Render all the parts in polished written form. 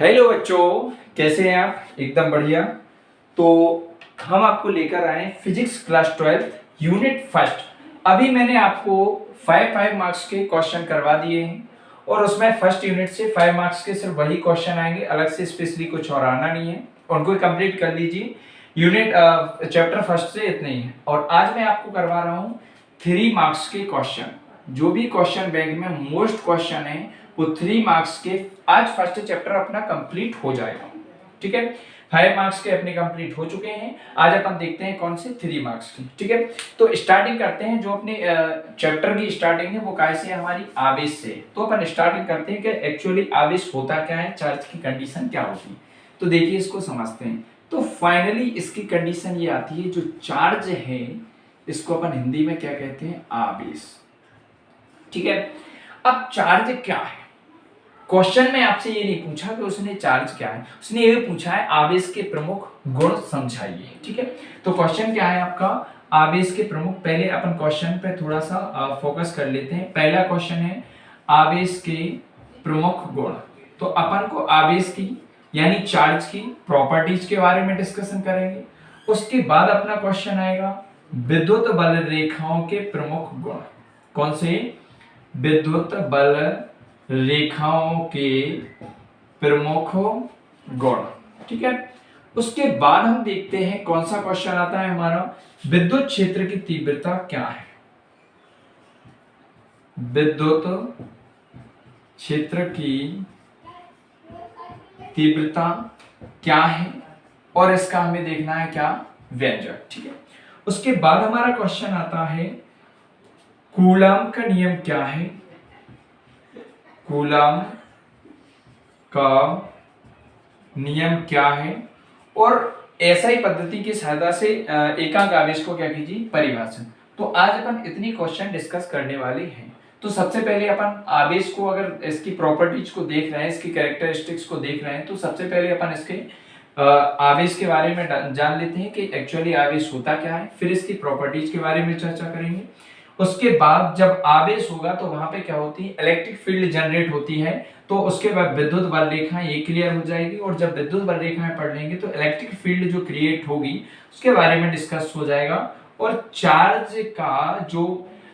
Hello बच्चों, कैसे हैं आप? एकदम बढ़िया। तो हम आपको लेकर आए फिजिक्स क्लास 12 यूनिट फर्स्ट। अभी मैंने आपको 5 मार्क्स के क्वेश्चन करवा दिए हैं और उसमें फर्स्ट यूनिट से 5 मार्क्स के सिर्फ वही क्वेश्चन आएंगे, अलग से स्पेशली कुछ और आना नहीं है। उनको कंप्लीट कर लीजिए। यूनिट चैप्टर फर्स्ट से इतने ही है। और आज मैं आपको करवा रहा हूँ 3 मार्क्स के क्वेश्चन। जो भी क्वेश्चन बैंक में मोस्ट क्वेश्चन है वो 3 मार्क्स के। आज फर्स्ट चैप्टर अपना कंप्लीट हो जाएगा, ठीक है। 5 मार्क्स के अपने कंप्लीट हो चुके हैं। आज अपन देखते हैं कौन से 3 मार्क्स की, ठीक है। तो स्टार्टिंग करते हैं। जो अपने चैप्टर की स्टार्टिंग है वो कैसे है? हमारी आवेश से। तो अपन स्टार्टिंग करते हैं कि एक्चुअली आवेश होता क्या है, चार्ज की कंडीशन क्या होती है। तो देखिए, इसको समझते हैं। तो फाइनली इसकी कंडीशन ये आती है, जो चार्ज है इसको अपन हिंदी में क्या कहते हैं? आवेश, ठीक है। अब चार्ज क्या है? क्वेश्चन में आपसे ये नहीं पूछा कि उसने चार्ज क्या है, उसने ये पूछा है आवेश के प्रमुख गुण समझाइए, ठीक है। तो क्वेश्चन क्या है आपका? आवेश के प्रमुख। पहले अपन क्वेश्चन पे थोड़ा सा फोकस कर लेते हैं। पहला क्वेश्चन है आवेश के प्रमुख गुण। तो अपन को आवेश की यानी चार्ज की प्रॉपर्टीज के बारे में डिस्कशन करेंगे। उसके बाद अपना क्वेश्चन आएगा विद्युत बल रेखाओं के प्रमुख गुण। कौन से? विद्युत बल रेखाओं के प्रमुख गुण, ठीक है। उसके बाद हम देखते हैं कौन सा क्वेश्चन आता है हमारा, विद्युत क्षेत्र की तीव्रता क्या है। विद्युत क्षेत्र की तीव्रता क्या है और इसका हमें देखना है क्या? व्यंजक, ठीक है। उसके बाद हमारा क्वेश्चन आता है कूलॉम का नियम क्या है। कूलॉम का नियम क्या है, और एसआई पद्धति की सहायता से एकांक आवेश को क्या कीजिए? परिभाषित। तो आज अपन इतनी क्वेश्चन डिस्कस करने वाले हैं। तो सबसे पहले अपन आवेश को, अगर इसकी प्रॉपर्टीज को देख रहे हैं, इसकी कैरेक्टरिस्टिक्स को देख रहे हैं, तो सबसे पहले अपन इसके आवेश के बारे में जान लेते हैं कि एक्चुअली आवेश होता क्या है। फिर इसकी प्रॉपर्टीज के बारे में चर्चा करेंगे। उसके बाद जब आवेश होगा तो वहां पे क्या होती है? इलेक्ट्रिक फील्ड जनरेट होती है। तो उसके बाद विद्युत बल रेखाएं ये क्लियर हो जाएगी, और जब विद्युत बल रेखाएं पढ़ लेंगे तो इलेक्ट्रिक फील्ड जो क्रिएट होगी उसके बारे में डिस्कस हो जाएगा। और चार्ज का जो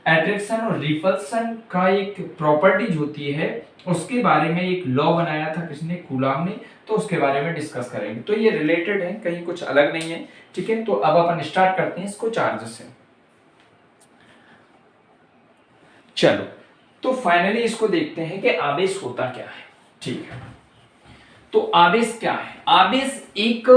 अट्रैक्शन और रिपल्सन का एक प्रॉपर्टीज होती है उसके बारे में एक लॉ बनाया था किसने? कूलॉम ने। तो उसके बारे में डिस्कस करेंगे। तो ये रिलेटेड है, कहीं कुछ अलग नहीं है, ठीक है। तो अब अपन स्टार्ट करते हैं इसको चार्ज से। चलो, तो फाइनली इसको देखते हैं कि आवेश होता क्या है, ठीक है। तो आवेश क्या है? आवेश एक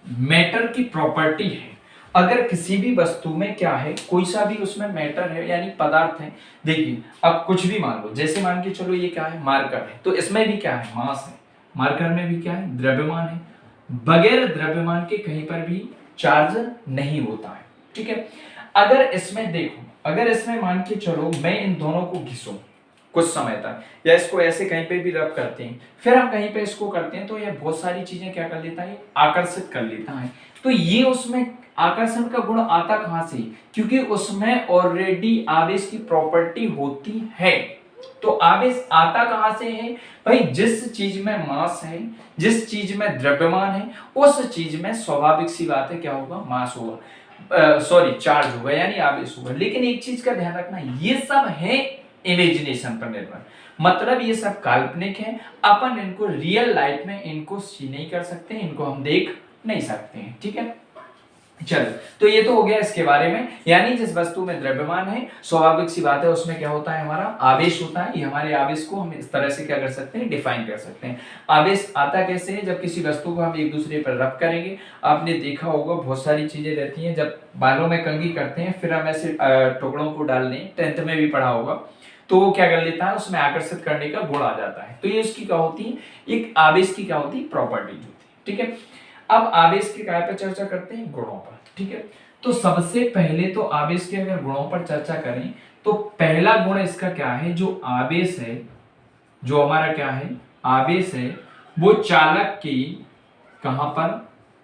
मैटर की प्रॉपर्टी है। अगर किसी भी वस्तु में क्या है, कोई सा भी उसमें मैटर है यानी पदार्थ है। देखिए, अब कुछ भी मान लो, जैसे मान के चलो ये क्या है? मार्कर है। तो इसमें भी क्या है? मास है। मार्कर में भी क्या है? द्रव्यमान है। बगैर द्रव्यमान के कहीं पर भी चार्ज नहीं होता है, ठीक है। अगर इसमें देखो, अगर इसमें मान के चलो मैं इन दोनों को घिसूं कुछ समय तक, या इसको ऐसे कहीं पे भी रब करते हैं, फिर हम कहीं पे इसको करते हैं, तो ये बहुत सारी चीजें क्या कर लेता है? आकर्षित कर लेता है। तो ये उसमें आकर्षण का गुण आता कहां से? क्योंकि उसमें ऑलरेडी आवेश की प्रॉपर्टी होती है। तो आवेश आता कहां से है भाई? जिस चीज में मास है, जिस चीज में द्रव्यमान है, उस चीज में स्वाभाविक सी बात है क्या होगा? मास होगा, सॉरी चार्ज होगा यानी आवेश होगा। लेकिन एक चीज का ध्यान रखना, ये सब है इमेजिनेशन पर निर्भर, मतलब ये सब काल्पनिक है। अपन इनको रियल लाइफ में इनको सी नहीं कर सकते, इनको हम देख नहीं सकते हैं, ठीक है। चलो, तो ये तो हो गया इसके बारे में। यानी जिस वस्तु में द्रव्यमान है, स्वाभाविक सी बात है उसमें क्या होता है? हमारा आवेश होता है। ये हमारे आवेश को हम इस तरह से क्या कर सकते हैं? डिफाइन कर सकते हैं। आवेश आता कैसे है? जब किसी वस्तु को हम एक दूसरे पर रब करेंगे। आपने देखा होगा बहुत सारी चीजें रहती हैं, जब बालों में कंघी करते हैं फिर हम ऐसे टुकड़ों को डाल दें, 10th में भी पढ़ा होगा, तो वो क्या कर लेता है? उसमें आकर्षित करने का गुण आ जाता है। तो ये उसकी क्या होती है? एक आवेश की क्या होती है? प्रॉपर्टीज होती है, ठीक है। अब आवेश के काय पर चर्चा करते हैं? गुणों पर, ठीक है। तो सबसे पहले तो आवेश के अगर गुणों पर चर्चा करें तो पहला गुण इसका क्या है? जो आवेश है, जो हमारा क्या है? आवेश है, वो चालक की कहां पर?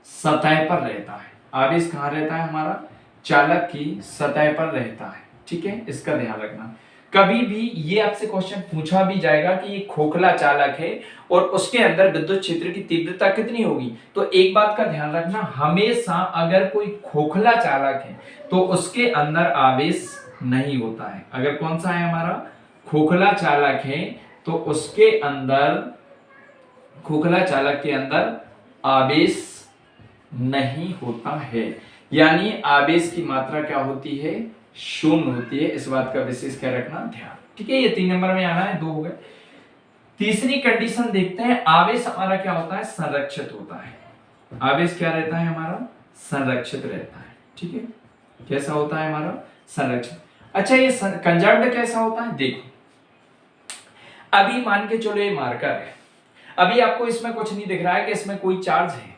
सतह पर रहता है। आवेश कहां रहता है हमारा? चालक की सतह पर रहता है, ठीक है। इसका ध्यान रखना। कभी भी ये आपसे क्वेश्चन पूछा भी जाएगा कि ये खोखला चालक है और उसके अंदर विद्युत क्षेत्र की तीव्रता कितनी होगी, तो एक बात का ध्यान रखना, हमेशा अगर कोई खोखला चालक है तो उसके अंदर आवेश नहीं होता है। अगर कौन सा है हमारा खोखला चालक है तो उसके अंदर, खोखला चालक के अंदर आवेश नहीं होता है, यानी आवेश की मात्रा क्या होती है, शून्य होती है। इस बात का विशेष क्या रखना ध्यान। ठीक है, ये 3 नंबर में आना है, 2 हो गए। तीसरी कंडीशन देखते हैं, आवेश हमारा क्या होता है, संरक्षित होता है। आवेश क्या रहता है हमारा, संरक्षित रहता है। ठीक है, कैसा होता है हमारा, संरक्षित। अच्छा, ये कंजर्व्ड कैसा होता है, देखो अभी मान के चलो ये मार्कर है, अभी आपको इसमें कुछ नहीं दिख रहा है कि इसमें कोई चार्ज है,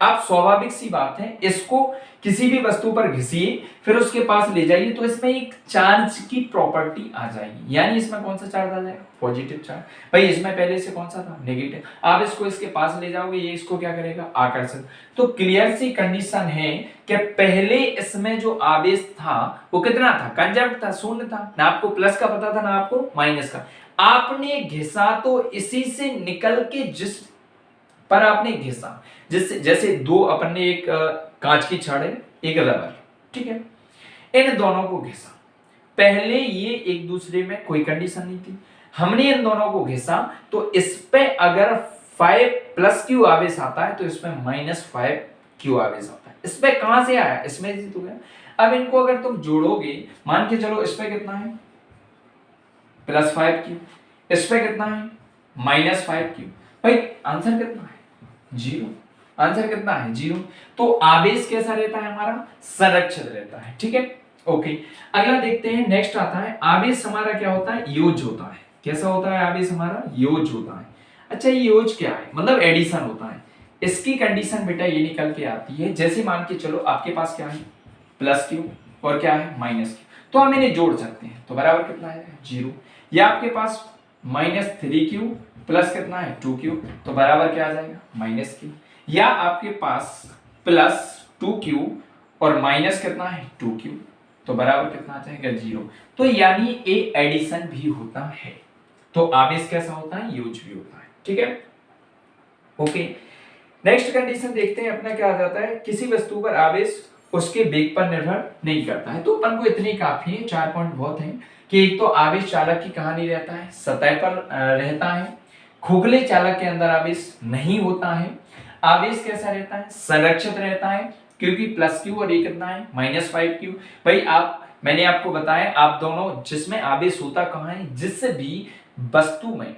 आप स्वाभाविक सी बात है इसको किसी भी वस्तु पर घिसिए फिर उसके पास ले जाइए तो इसमें एक चार्ज की प्रॉपर्टी आ जाएगी, यानी इसमें कौन सा चार्ज आ जाएगा, पॉजिटिव चार्ज। भाई इसमें पहले से कौन सा था, नेगेटिव। आप इसको इसके पास ले जाओगे, ये इसको क्या करेगा, आकर्षण। तो क्लियर सी कंडीशन है कि पहले इसमें जो आवेश था वो कितना था, कंजर्व था, शून्य था, ना आपको प्लस का पता था ना आपको माइनस का। आपने घिसा तो इसी से निकल के जिस पर आपने घिसा, जिससे जैसे दो अपन ने एक कांच की छड़ है, एक रबर, ठीक है, इन दोनों को घिसा, पहले ये एक दूसरे में कोई कंडीशन नहीं थी, हमने इन दोनों को घिसा तो इस पे अगर 5 प्लस क्यू आवेश आता है तो इसमें -5 क्यू आवेश आता है। इस पे कहां से आया, इसमें से तो गया। अब इनको अगर तुम जोड़ोगे, मान के चलो इस पे कितना है, +5 क्यू, इस पे कितना है, -5 क्यू। भाई आंसर कितना है, 0। आंसर कितना है, 0। तो आवेश कैसा रहता है हमारा, संरक्षित रहता है। ठीक है, ओके। अगला देखते हैं, नेक्स्ट आता है, आवेश हमारा क्या होता है, योज होता है। कैसा होता है आवेश हमारा, योज होता है। अच्छा, ये योज क्या है, मतलब एडिशन होता है। इसकी कंडीशन बेटा ये निकल के आती है, जैसे मान के चलो आपके पास क्या है, +q और क्या है, -q, तो हम इन्हें जोड़ सकते हैं तो बराबर कितना है, 0। या आपके पास -3q प्लस कितना है, 2q, तो बराबर क्या आ जाएगा, -q। या आपके पास +2q और माइनस कितना है, 2q, तो बराबर कितना आ जाएगा, 0। तो यानी ए एडिशन भी होता है, तो आवेश कैसा होता है, योज भी होता है। ठीक है, ओके। नेक्स्ट कंडीशन देखते हैं, अपना क्या आ जाता है, किसी वस्तु पर आवेश उसके वेग पर निर्भर नहीं करता है। तो अपन को इतनी काफी है, 4 पॉइंट बहुत हैं कि एक तो आवेश चालक की कहानी रहता है, सतह पर रहता है, खोखले चालक के अंदर आवेश नहीं होता है, आवेश कैसा रहता है, संरक्षित रहता है, क्योंकि +q और ये कितना है, -5q। भाई मैंने आपको बताया, आप दोनों जिसमें आवेश होता कहां है, जिस भी वस्तु में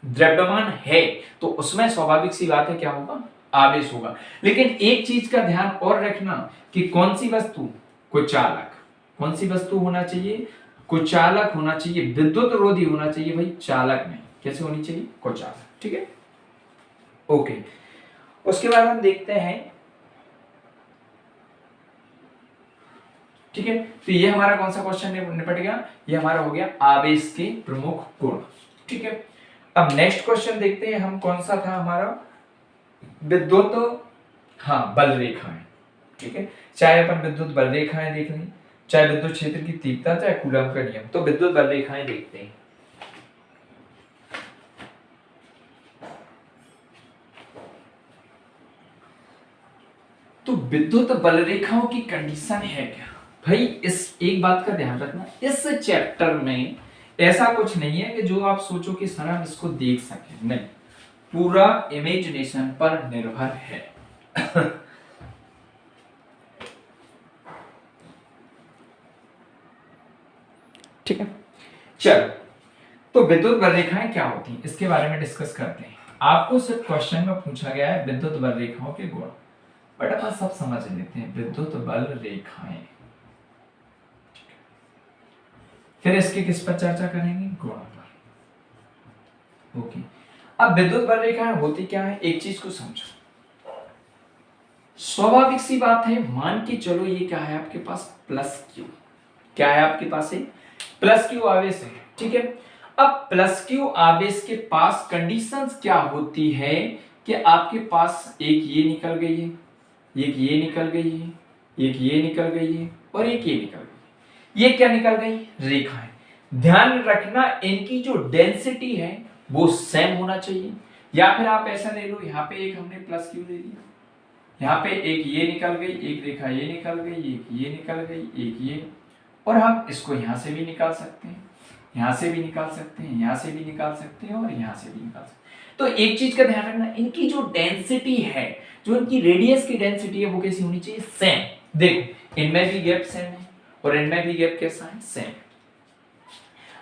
द्रव्यमान है तो उसमें स्वाभाविक सी बात है क्या होगा, आवेश होगा। लेकिन एक चीज का ध्यान और रखना कि कौन सी वस्तु, कुचालक। कौन सी वस्तु होना चाहिए, कुचालक होना चाहिए, विद्युत रोधी होना चाहिए भाई, चालक नहीं। कैसे होनी चाहिए, कुचालक। ठीक है, ओके। उसके बाद हम देखते हैं, ठीक है, तो ये हमारा कौन सा क्वेश्चन निपट गया, ये हमारा हो गया आवेश के प्रमुख गुण। ठीक है, अब नेक्स्ट क्वेश्चन देखते हैं हम, कौन सा था हमारा, विद्युत, हाँ, बल रेखाएं। ठीक है, चाहे अपन विद्युत बल रेखाएं देख लें, चाहे विद्युत क्षेत्र की तीव्रता, चाहे कूलम का नियम, तो विद्युत बल रेखाएं देखते हैं। तो विद्युत बल रेखाओं की कंडीशन है क्या भाई, इस एक बात का ध्यान रखना, इस चैप्टर में ऐसा कुछ नहीं है कि जो आप सोचो कि सर हम इसको देख सकें, नहीं, पूरा इमेजिनेशन पर निर्भर है। ठीक है, चलो, तो विद्युत बल रेखाएं क्या होती हैं इसके बारे में डिस्कस करते हैं। आपको सिर्फ क्वेश्चन में पूछा गया है विद्युत बल रेखाओं के गुण, बट अपन सब समझ लेते हैं, विद्युत बल रेखाएं, फिर इसके किस पर चर्चा करेंगे, गुण पर। ओके, अब विद्युत बल रेखाएं होती क्या है, एक चीज को समझो। स्वाभाविक सी बात है, मान के चलो ये क्या है आपके पास, +q, क्या है आपके पास, +q आवेश है। ठीक है, अब +q आवेश के पास कंडीशंस क्या होती है कि आपके पास एक ये निकल गई है, एक ये निकल गई है, एक ये निकल गई है और एक ये निकल गई। ये क्या निकल गई, रेखा है। ध्यान रखना इनकी जो डेंसिटी है वो सेम होना चाहिए। या फिर आप ऐसा ले लो, यहाँ पे एक हमने प्लस क्यू ले लिया, यहाँ पे एक ये निकल गई, एक रेखा ये निकल गई, एक ये निकल गई, एक ये, और हम इसको यहाँ से भी निकाल सकते हैं, यहाँ से भी निकाल सकते हैं, यहाँ से भी निकाल सकते हैं, और यहाँ से भी निकाल सकते हैं। तो एक चीज का ध्यान रखना, इनकी जो डेंसिटी है, जो इनकी रेडियस की डेंसिटी है, वो कैसी होनी चाहिए? सेम। देखो इनमें भी गैप सेम है और इनमें भी गैप कैसा है? सेम।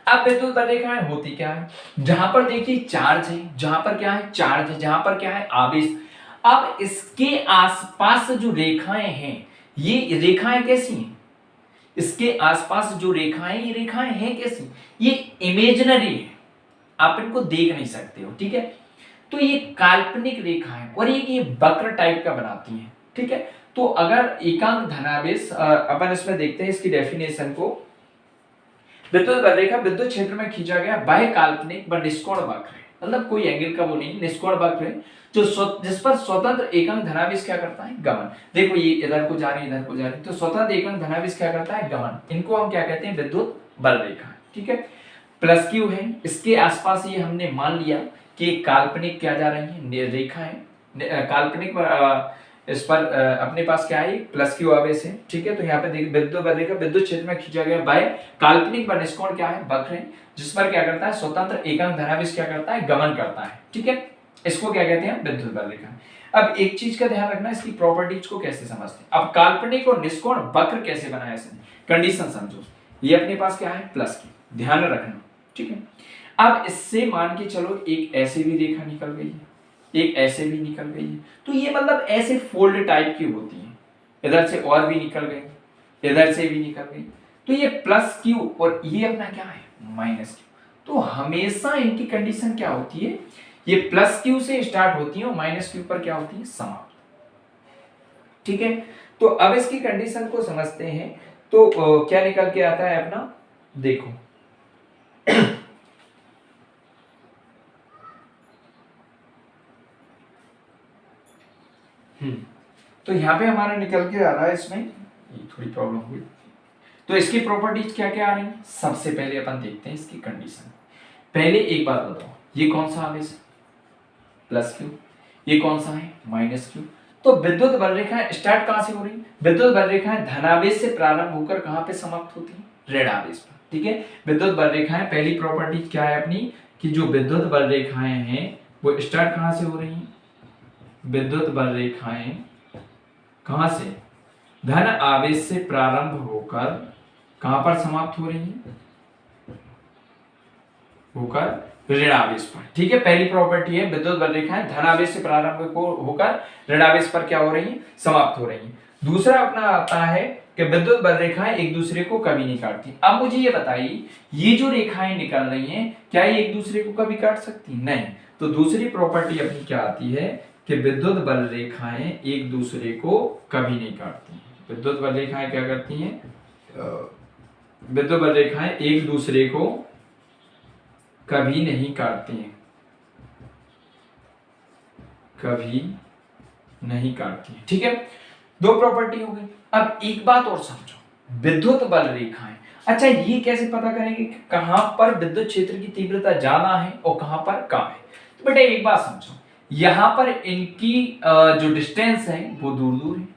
अब विद्युत रेखाएं होती क्या है? जहां पर देखिए चार्ज है, जहां पर क्या है? चार्ज है, जहां पर क्या है? आवेश। अब इसके आसपास जो रेखाएं हैं, ये रेखाएं कैसी हैं? इसके आसपास जो रेखाएं, ये रेखाएं हैं कैसी? ये इमेजिनरी है, आप इनको देख नहीं सकते हो, ठीक है? तो ये काल्पनिक रेखा है और ये वक्र टाइप का बनाती हैं, ठीक है? तो अगर एकांक धनावेश, अपन इसमें देखते हैं इसकी डेफिनेशन को। विद्युत रेखा विद्युत क्षेत्र में खींचा गया बाह्य काल्पनिक व निष्कोण वक्र है, मतलब कोई एंगल का वो नहीं, निष्कोण वक्र है, जो जिस पर स्वतंत्र एकांक धनावेश क्या करता है? गमन। देखो ये इधर को जा रही है, इधर को जा रही है, तो स्वतंत्र एकांक धनावेश क्या करता है? गमन। इनको हम क्या कहते हैं? विद्युत बल रेखा, ठीक है? प्लस क्यू है, इसके आसपास ये हमने मान लिया कि काल्पनिक क्या जा रही है? रेखा है काल्पनिक, इस पर अपने पास क्या है? प्लस क्यू आवेश है, ठीक है? तो यहाँ पे देखिए विद्युत बल रेखा विद्युत क्षेत्र में खींचा गया बाय काल्पनिक व निष्कोण क्या है? वक्र है, जिस पर क्या करता है? स्वतंत्र एकांक धनावेश क्या करता है? गमन करता है, ठीक है? इसको क्या कहते हैं? विद्युत बल रेखा। अब एक चीज का ध्यान रखना, इसकी प्रॉपर्टीज को कैसे समझते हैं। अब काल्पनिक और निष्कोण वक्र कैसे बनाया इसने? कंडीशन समझो। ये अपने पास क्या है? प्लस क्यू, ध्यान रखना, ठीक है? अब इससे मान के चलो एक ऐसे भी रेखा निकल गई है, एक ऐसे भी निकल गई है, तो ये मतलब ऐसे फोल्ड टाइप की होती है, इधर से और भी निकल गई, इधर से भी निकल गई, तो ये प्लस क्यू और ये अपना क्या है? Minus Q. तो हमेशा इनकी कंडीशन क्या होती है? ये प्लस क्यू से स्टार्ट होती है और माइनस क्यू पर क्या होती है? समाप्त, ठीक है? तो अब इसकी कंडीशन को समझते हैं, तो क्या निकल के आता है अपना? देखो तो यहां पे हमारा निकल के आ रहा है, इसमें ये थोड़ी प्रॉब्लम हुई। तो इसकी प्रॉपर्टीज क्या क्या आ रही हैं? सबसे पहले अपन देखते हैं इसकी कंडीशन। पहले एक बात बताओ, ये कौन सा आवेश? Plus Q. ये कौन सा है? Minus Q. तो विद्युत बल रेखाएं स्टार्ट कहां से हो रही? विद्युत बल रेखाएं धनावेश से प्रारंभ होकर कहां पे समाप्त होती हैं? ऋण आवेश पर, ठीक है? विद्युत बल रेखाएं, पहली प्रॉपर्टी क्या है अपनी, कि जो विद्युत बल रेखाएं हैं वो स्टार्ट कहां से हो रही हैं? विद्युत बल रेखाएं कहां से? धन आवेश से प्रारंभ होकर कहां पर समाप्त हो रही हैं? होकर ऋण आवेश पर, ठीक है? पहली प्रॉपर्टी है विद्युत बल रेखाएं धन आवेश से प्रारंभ होकर ऋण आवेश पर क्या हो रही हैं? समाप्त हो रही हैं। दूसरा अपना आता है कि विद्युत बल रेखाएं एक दूसरे को कभी नहीं काटती। अब मुझे ये बताइए, ये जो रेखाएं निकल रही हैं, क्या ये एक दूसरे को कभी काट सकती? नहीं। तो दूसरी प्रॉपर्टी अपनी क्या आती है कि विद्युत बल रेखाएं एक दूसरे को कभी नहीं काटती। विद्युत बल रेखाएं क्या करती हैं? विद्युत बल रेखाएं एक दूसरे को कभी नहीं काटती हैं, कभी नहीं काटती हैं, ठीक है? दो प्रॉपर्टी हो गई। अब एक बात और समझो, विद्युत बल रेखाएं, अच्छा ये कैसे पता करेंगे कि कहां पर विद्युत क्षेत्र की तीव्रता ज्यादा है और कहां पर कम है? तो बेटा एक बात समझो, यहां पर इनकी जो डिस्टेंस है वो दूर दूर है,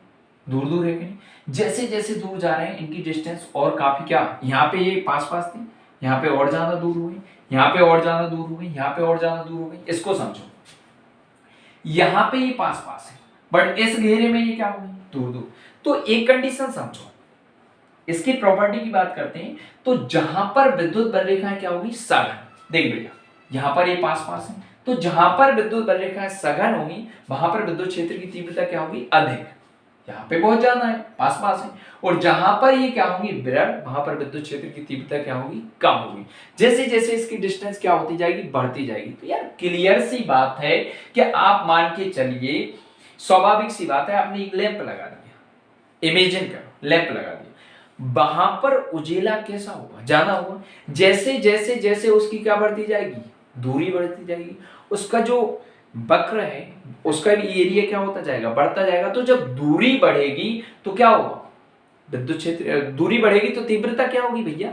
दूर दूर है कि नहीं? जैसे जैसे दूर जा रहे हैं इनकी डिस्टेंस और काफी क्या, यहाँ पे ये पास पास थी, यहाँ पे और ज्यादा दूर हुई, यहाँ पे और ज्यादा दूर हो गई, यहाँ पे और ज्यादा दूर हो गई। इसको समझो, यहाँ पे ये पास पास है बट इस घेरे में ये क्या हो गई? दूर दूर। तो एक कंडीशन समझो, इसकी प्रॉपर्टी की बात करते हैं, तो जहां पर विद्युत बल रेखाएं क्या होगी? सघन। देख बेटा, यहाँ पर ये पास पास है, तो जहां पर विद्युत बल रेखाएं सघन होगी वहां पर विद्युत क्षेत्र की तीव्रता क्या होगी? अधिक। यहाँ पे बहुत ज्यादा है, पास पास है, और जहां पर ये क्या होगी? विरल, वहां पर विद्युत क्षेत्र की तीव्रता क्या होगी? कम होगी। जैसे जैसे इसकी डिस्टेंस क्या होती जाएगी? बढ़ती जाएगी। तो यार क्लियर सी बात है कि आप मान के चलिए, स्वाभाविक सी बात है, आपने एक लैंप लगा दिया, इमेजिन करो लैंप लगा दिया, वहां पर उजेला कैसा होगा? ज्यादा होगा। जैसे जैसे जैसे उसकी क्या बढ़ती जाएगी? दूरी बढ़ती जाएगी, उसका जो वक्र है उसका भी एरिया क्या होता जाएगा? बढ़ता जाएगा। तो जब दूरी बढ़ेगी तो क्या होगा? विद्युत क्षेत्र, दूरी बढ़ेगी तो तीव्रता क्या होगी भैया?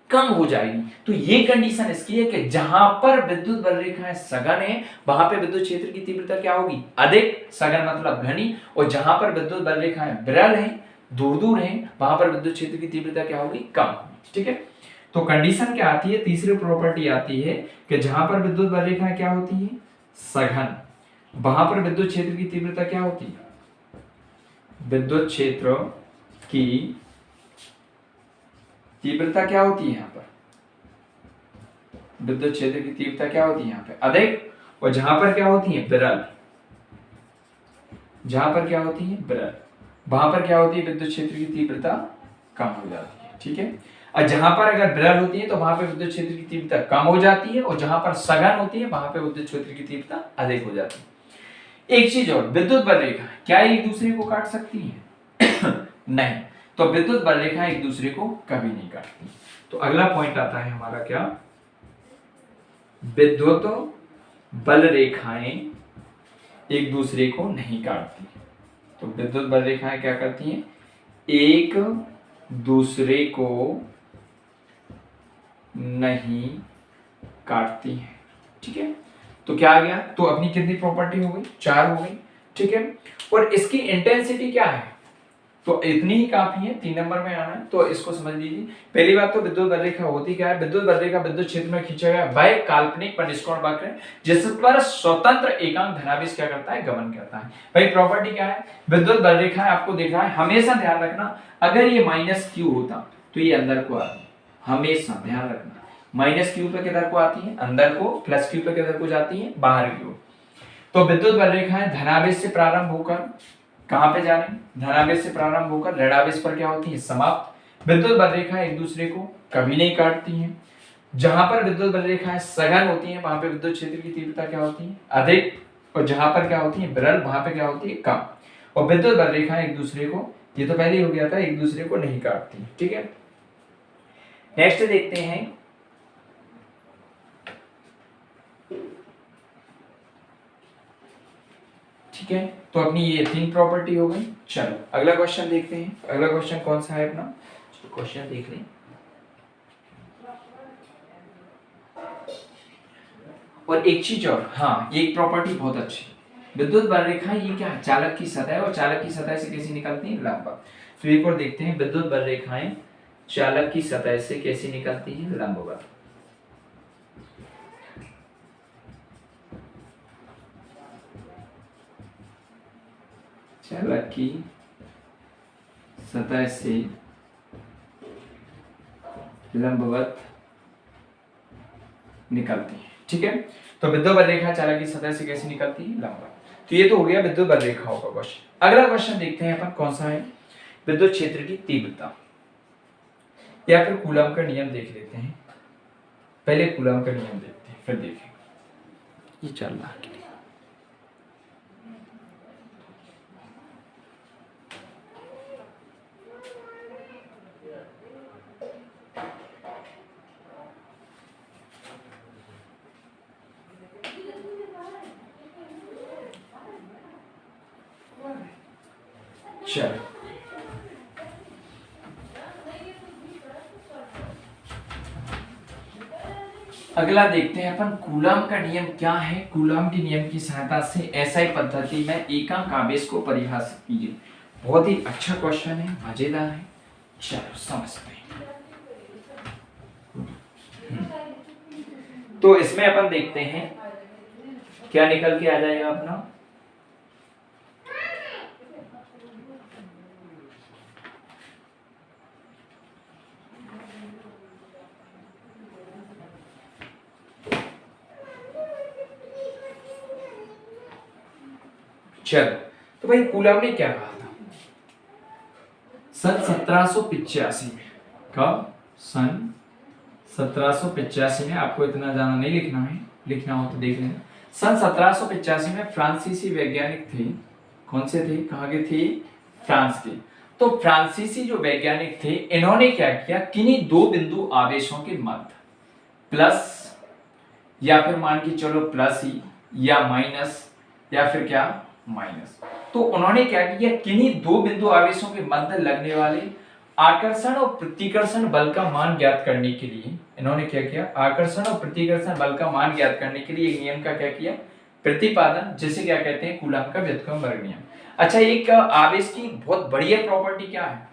कम हो जाएगी। तो ये कंडीशन इसकी है कि जहां पर विद्युत बल रेखाएं सघन है वहां पे विद्युत क्षेत्र की तीव्रता क्या होगी, अधिक, सघन मतलब घनी, और जहां पर विद्युत बल रेखाएं विरल हैं, दूर दूर हैं, वहां पर विद्युत क्षेत्र की तीव्रता क्या होगी, कम। ठीक है, तो कंडीशन क्या आती है, तीसरी प्रॉपर्टी आती है कि जहां पर विद्युत बल रेखाएं क्या होती है, सघन, वहां पर विद्युत क्षेत्र की तीव्रता क्या होती है, विद्युत क्षेत्र की तीव्रता क्या होती है, यहां पर विद्युत क्षेत्र की तीव्रता क्या होती है, यहां पे अधिक, और जहां पर क्या होती है, विरल, जहां पर क्या होती है, विरल, वहां पर क्या होती है, विद्युत क्षेत्र की तीव्रता कम हो जाती है। ठीक है, और जहां पर अगर विरल होती है तो वहां पर विद्युत क्षेत्र की तीव्रता कम हो जाती है, और जहां पर सघन होती है वहां पर विद्युत क्षेत्र की तीव्रता अधिक हो जाती है। एक चीज और, विद्युत बल रेखा क्या एक दूसरे को काट सकती है? नहीं, तो विद्युत बल रेखा एक दूसरे को कभी नहीं काटती। तो अगला पॉइंट आता है हमारा क्या, विद्युत बल रेखाएं एक दूसरे को नहीं काटती। तो विद्युत बल रेखाएं क्या करती हैं, एक दूसरे को नहीं काटती हैं। ठीक है, तो क्या आ गया, तो अपनी कितनी प्रॉपर्टी हो गई, 4 हो गई। ठीक है, और इसकी इंटेंसिटी क्या है, तो इतनी ही काफी है, 3 नंबर में आना है, तो इसको समझ लीजिए। पहली बात तो विद्युत बल रेखा होती क्या है, विद्युत बल रेखा विद्युत क्षेत्र में खींचा गया वह काल्पनिक परिष्कोण वक्र है जिस पर स्वतंत्र एकांक धनावेश क्या करता है, गमन करता है। भाई प्रॉपर्टी क्या है, विद्युत बल रेखा है, आपको दिख रहा है, हमेशा ध्यान रखना अगर ये माइनस क्यू होता तो ये अंदर को आती, हमेशा ध्यान रखना, माइनस क्यू पे किधर को आती है, अंदर को, प्लस क्यू पे किधर को जाती है, बाहर की ओर। तो विद्युत बल रेखाएं धनावेश से प्रारंभ होकर कहां पे जा रही है, धनावेश से प्रारंभ होकर ऋणावेश पर क्या होती है, समाप्त। विद्युत बल रेखाएं एक दूसरे को कभी नहीं काटती हैं। जहां पर विद्युत बल रेखाएं सघन होती हैं वहां पे विद्युत क्षेत्र की तीव्रता क्या होती है, अधिक, और जहां पर क्या होती है, विरल, वहां पे क्या होती है, कम। और विद्युत बल रेखाएं एक दूसरे को, ये तो पहले ही हो गया था, एक दूसरे को नहीं काटती। ठीक है, नेक्स्ट देखते हैं, ठीक है, तो अपनी ये 3 प्रॉपर्टी हो गई। चलो अगला क्वेश्चन देखते हैं, अगला क्वेश्चन कौन सा है अपना, चलो क्वेश्चन देख लें। और एक चीज और, हाँ ये एक प्रॉपर्टी बहुत अच्छी, विद्युत बल रेखा ये क्या है, चालक की सतह है, और चालक की सतह से कैसी निकलती है, लंबवत। तो एक और देखते हैं, विद्युत बल रेखाएं चालक की सतह से कैसी निकलती है, लंबवत। चालक की सतह से लंबवत निकलती है। ठीक है, तो विद्युत बल रेखा चालक की सतह से कैसे निकलती है, लंबवत। तो ये तो हो गया विद्युत बल रेखाओं का क्वेश्चन। अगला क्वेश्चन देखते हैं अपन, कौन सा है, विद्युत क्षेत्र की तीव्रता, या फिर कूलम का नियम देख लेते हैं। पहले कूलम का नियम देखते हैं, फिर देखेंगे ये चल रहा है। चलो अगला देखते हैं अपन, कूलम का नियम क्या है। कूलम के नियम की सहायता से एसआई पद्धति में एकांक आवेश को परिभाषित कीजिए। बहुत ही अच्छा क्वेश्चन है, मजेदार है, चलो समझते हैं। तो इसमें अपन देखते हैं क्या निकल के आ जाएगा अपना, चलो तो भाई कूलम ने क्या कहा था, सन 1785 में, कब, सन 1785 में, आपको इतना ज्यादा नहीं लिखना है, लिखना हो तो देख लेना। सन 1785 में फ्रांसीसी वैज्ञानिक थे, कौन से थे, कहाँ के थे, फ्रांस के। तो फ्रांसीसी जो वैज्ञानिक थे इन्होंने क्या किया, किन्हीं 2 बिंदु आवेशों के मध्य, प्लस या फिर मान के चलो प्लस ही, या माइनस, या फिर क्या, माइनस। तो उन्होंने क्या किया, किन्हीं 2 बिंदु आवेशों के मध्य लगने वाले आकर्षण और प्रतिकर्षण बल का मान ज्ञात करने के लिए इन्होंने क्या किया, आकर्षण और प्रतिकर्षण बल का मान ज्ञात करने के लिए एक नियम का क्या किया, प्रतिपादन, जिसे क्या कहते हैं, कूलॉम का व्युत्क्रम वर्ग नियम। अच्छा, एक आवेश की बहुत बढ़िया प्रॉपर्टी क्या है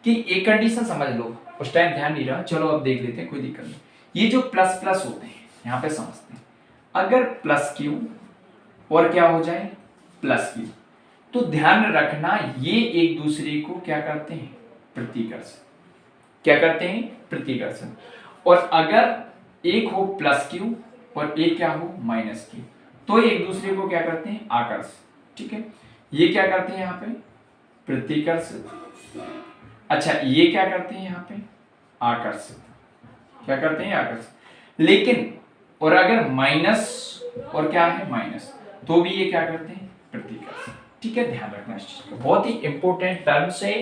कि एक कंडीशन समझ लो, उस टाइम ध्यान नहीं रहा, चलो अब देख लेते हैं, कोई दिक्कत नहीं। ये जो प्लस प्लस होते हैं यहाँ पे समझते हैं, अगर प्लस क्यू और क्या हो जाए प्लस क्यू, तो ध्यान रखना ये एक दूसरे को क्या करते हैं, प्रतिकर्षण, क्या करते हैं, प्रतिकर्षण। और अगर एक हो प्लस क्यू और एक क्या हो माइनस क्यू, तो एक दूसरे को क्या करते हैं, आकर्षण। ठीक है, ये क्या करते हैं यहाँ पे, प्रतिकर्षण। अच्छा, ये क्या करते हैं यहाँ पे, आकर्षण, क्या करते हैं, आकर्षण। लेकिन और अगर माइनस और क्या है माइनस, तो भी ये क्या करते हैं, प्रतिकर्षण। ठीक है, ध्यान रखना इस चीज का, बहुत ही इंपॉर्टेंट टर्म्स है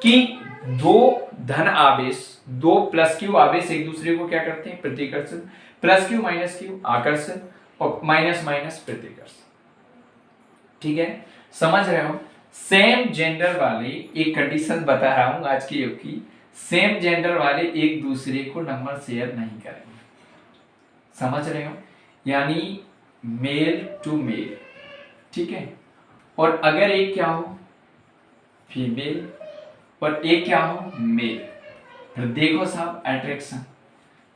कि दो धन आवेश, दो प्लस क्यू आवेश एक दूसरे को क्या करते हैं, प्रतिकर्षण, प्लस क्यू माइनस क्यू आकर्षण, और माइनस माइनस प्रतिकर्षण। ठीक है, समझ रहे हो। सेम जेंडर वाले, एक कंडीशन बता रहा हूं आज के युग की, सेम जेंडर वाले एक दूसरे को नंबर शेयर नहीं करेंगे, समझ रहे हो, यानी मेल टू मेल। ठीक है, और अगर एक क्या हो फीमेल और एक क्या हो मेल, फिर देखो साहब अट्रैक्शन,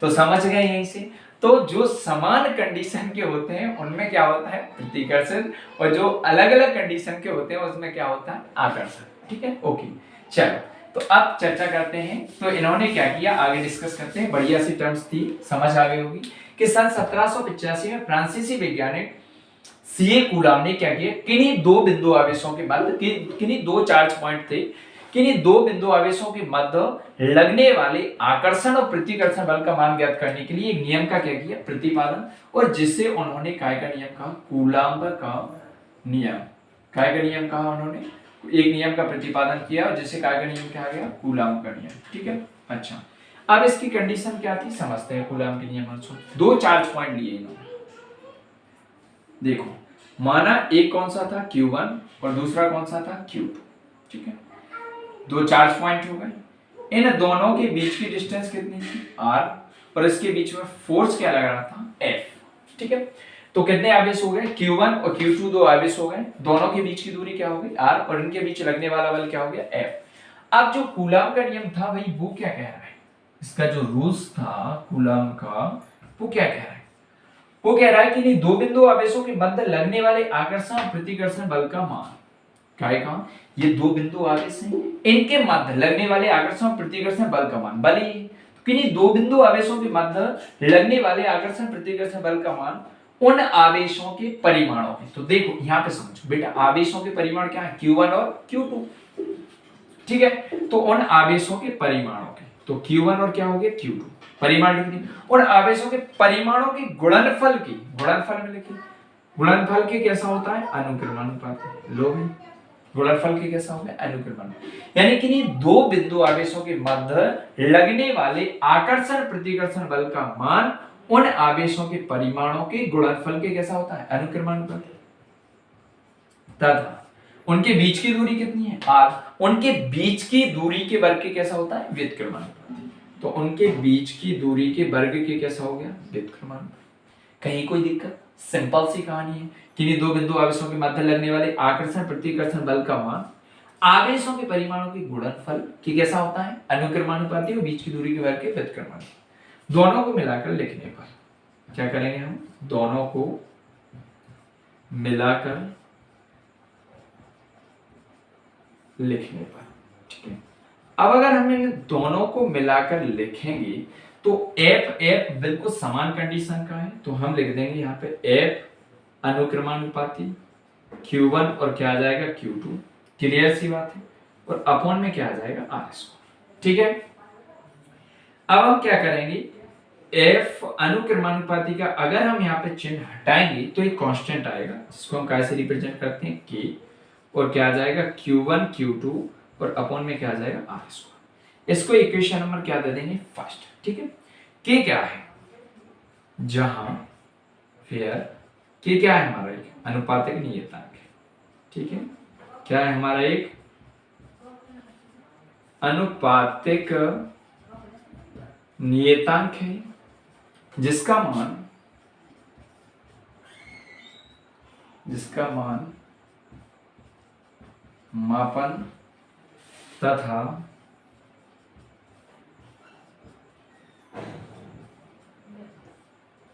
तो समझ गए यहीं से। तो जो समान कंडीशन के होते हैं उनमें क्या होता है, प्रतिकर्षण, और जो अलग अलग कंडीशन के होते हैं उसमें क्या होता है, आकर्षण। ठीक है, ओके, चलो तो अब चर्चा करते हैं। तो इन्होंने क्या किया, आगे डिस्कस करते हैं, बढ़िया सी टर्म्स थी, समझ आ गई होगी कि सन 1785 में फ्रांसीसी वैज्ञानिक सीए कूलॉम ने क्या किया, किन्हीं दो बिंदु आवेशों के मध्य, किन्हीं दो चार्ज पॉइंट थे, किन्हीं दो बिंदु आवेशों के मध्य लगने वाले आकर्षण और प्रतिकर्षण बल का मान ज्ञात करने के लिए एक नियम का क्या किया, प्रतिपादन, और जिससे उन्होंने काय का नियम कहा, कूलॉम का नियम। काय का नियम कहा उन्होंने, एक नियम का प्रतिपादन किया और जिससे काय का नियम कहा गया, कूलॉम का नियम। ठीक है, अच्छा, अब इसकी कंडीशन क्या थी समझते हैं। कूलॉम के नियम अनुसार दो चार्ज पॉइंट लिए इन्होंने, देखो माना एक कौन सा था Q1 और दूसरा कौन सा था Q2। ठीक है, दो चार्ज पॉइंट हो गए, इन दोनों के बीच की डिस्टेंस कितनी थी R, और इसके बीच में फोर्स क्या लग रहा था F। ठीक है, तो कितने आवेश हो गए, Q1 और Q2 दो आवेश हो गए, दोनों के बीच की दूरी क्या हो गई R, और इनके बीच लगने वाला बल क्या हो गया F। अब जो कूलॉम का नियम था भाई वो क्या कह रहा है, इसका जो रूल्स था कूलॉम का, वो क्या कह रहा है, वो कह रहा है कि नहीं, दो बिंदु आवेशों के मध्य लगने वाले आकर्षण और प्रतिकर्षण बल का मान, क्या है कहा, ये दो बिंदु आवेश हैं, इनके मध्य लगने वाले आकर्षण और प्रतिकर्षण बल का मान, बल ही किन्हीं दो बिंदु आवेशों के मध्य लगने वाले आकर्षण प्रतिकर्षण बल का मान उन आवेशों के परिमाणों के। तो देखो यहाँ पे समझो बेटा, आवेशों के परिमाण क्या है, Q1 और Q2। ठीक है, तो उन आवेशों के परिमाणों के, तो Q1 और क्या हो गया Q2 परिमाण लिख दिए, और आवेशों के परिमाणों के गुणनफल की, गुणनफल में लिखिए, गुणनफल के कैसा होता है, अनुक्रमानुपाती। लो भाई, गुणनफल के कैसा होगा, अनुक्रमानुपाती, यानी कि दो बिंदु आवेशों के मध्य लगने वाले आकर्षण प्रतिकर्षण बल का मान उन आवेशों के परिमाणों के गुणनफल के कैसा होता है, अनुक्रमानुपाती, तथा उनके बीच की दूरी कितनी है R, उनके बीच की दूरी के वर्ग के कैसा होता है, व्युत्क्रमानुपाती। तो उनके बीच की दूरी के वर्ग के कैसा हो गया, व्युत्क्रमानुपाती। कहीं कोई दिक्कत, सिंपल सी कहानी है कि दो बिंदु आवेशों के मध्य लगने वाले आकर्षण प्रतिकर्षण बल का मान आवेशों के परिमाणों के गुणनफल की कैसा होता है, अनुक्रमानुपाती, और बीच की दूरी के वर्ग के व्युत्क्रमानुपाती। दोनों को मिलाकर लिखने पर क्या करेंगे हम, दोनों को मिलाकर लिखने पर। ठीक है, अब अगर हम इन दोनों को मिलाकर लिखेंगे तो F बिल्कुल समान कंडीशन का है, तो हम लिख देंगे यहाँ पे F अनुक्रमानुपाती Q1 और क्या आ जाएगा Q2, क्लियर सी बात है, और अपॉन में क्या आ जाएगा RS। ठीक है, अब हम क्या करेंगे, F अनुक्रमानुपाती का अगर हम यहाँ पे चिन्ह हटाएंगे तो एक कांस्टेंट आएगा जिसको हम कैसे रिप्रेजेंट करते हैं K, और क्या आ जाएगा Q1 Q2 और अपॉन में क्या आ जाएगा RS। इसको इक्वेशन नंबर क्या दे देंगे, फर्स्ट। ठीक है, K क्या है, जहां फिर K क्या है हमारा, एक अनुपातिक नियतांक है। ठीक है, क्या है हमारा एक अनुपातिक नियतांक है जिसका मान मापन तथा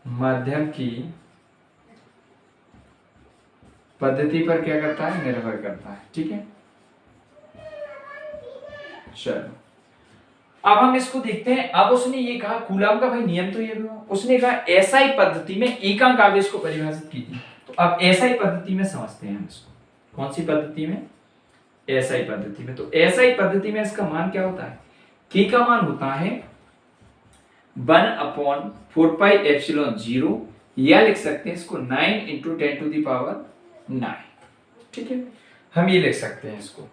माध्यम की पद्धति पर क्या करता है, निर्भर करता है। ठीक है, चलो अब हम इसको देखते हैं। अब उसने ये कहा, कूलॉम का भाई नियम तो ये हुआ, उसने कहा एसआई पद्धति में एकांक आवेश को परिभाषित कीजिए। तो अब एसआई पद्धति में समझते हैं हम इसको। कौन सी पद्धति में? एसआई पद्धति में। तो एसआई पद्धति में इसका मान क्या होता है? के का मान होता है 1/4πε0, या लिख सकते हैं इसको 9 × 10⁹ ठीक है, हम ये लिख सकते हैं इसको।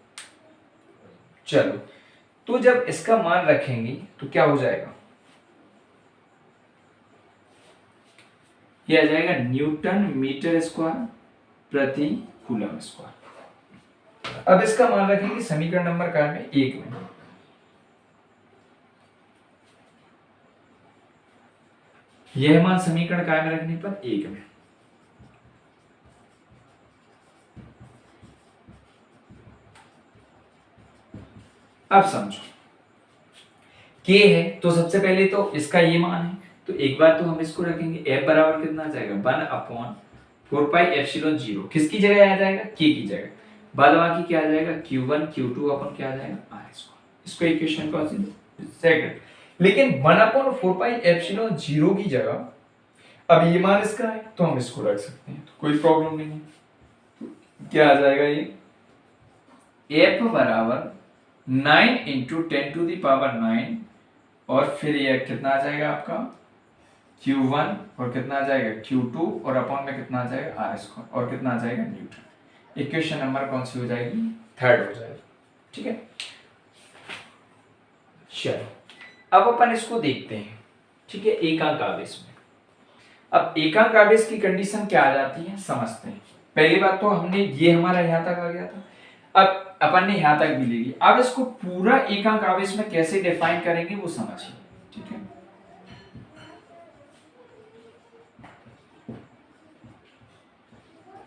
चलो, तो जब इसका मान रखेंगे तो क्या हो जाएगा? ये आ जाएगा न्यूटन मीटर स्क्वायर प्रति कूलम स्क्वायर। अब इसका मान रखेंगे समीकरण नंबर क्या है? 1 में। यह मान समीकरण काय में रखने पर 1 में। अब समझो, के है तो सबसे पहले तो इसका ये मान है, तो एक बार तो हम इसको रखेंगे। F बराबर कितना आ जाएगा? 1/4πε0। किसकी जगह आ जाएगा? के की जगह। बाद बाकी क्या आ जाएगा? Q1 Q2 अपन क्या आ जाएगा? R square. इसको इक्वेशन कौन सी? सेकंड। लेकिन 1/4πε0 की जगह अब ये मान इसका है तो हम इसको रख सकते हैं, तो कोई प्रॉब्लम नहीं है। क्या आ जाएगा ये? F बराबर 9 × 10⁹ और फिर ये कितना आ जाएगा आपका? Q1 और कितना आ जाएगा? Q2 और अपॉन में कितना आ जाएगा? R स्क्वायर और कितना आ जाएगा? न्यूटन। इक्वेशन नंबर कौन सी हो जाएगी? 3rd हो जाएगी। ठीक है, चलो अब अपन इसको देखते हैं। ठीक है, एकांक आवेश में। अब एकांक आवेश की कंडीशन क्या आ जाती है, समझते हैं। पहली बात तो हमने ये हमारा यहां तक आ गया था, अब अपन ने यहां तक भी ले लिया। अब इसको पूरा एकांक आवेश में कैसे डिफाइन करेंगे वो समझिए। ठीक है,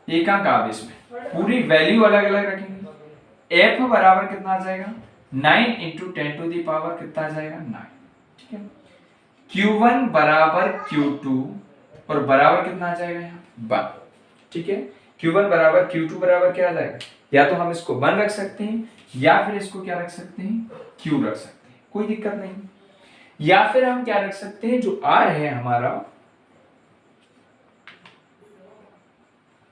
एकांक आवेश में पूरी वैल्यू अलग अलग रखेंगे। F बराबर कितना आ जाएगा? 9 × 10⁻⁴ कितना आ जाएगा? 9। ठीक है, Q1 बराबर Q2 और बराबर कितना आ जाएगा यहाँ? 1। ठीक है, Q1 बराबर Q2 बराबर क्या आ जाएगा? या तो हम इसको 1 रख सकते हैं या फिर इसको क्या रख सकते हैं? Q रख सकते हैं, कोई दिक्कत नहीं। या फिर हम क्या रख सकते हैं, जो R है हमारा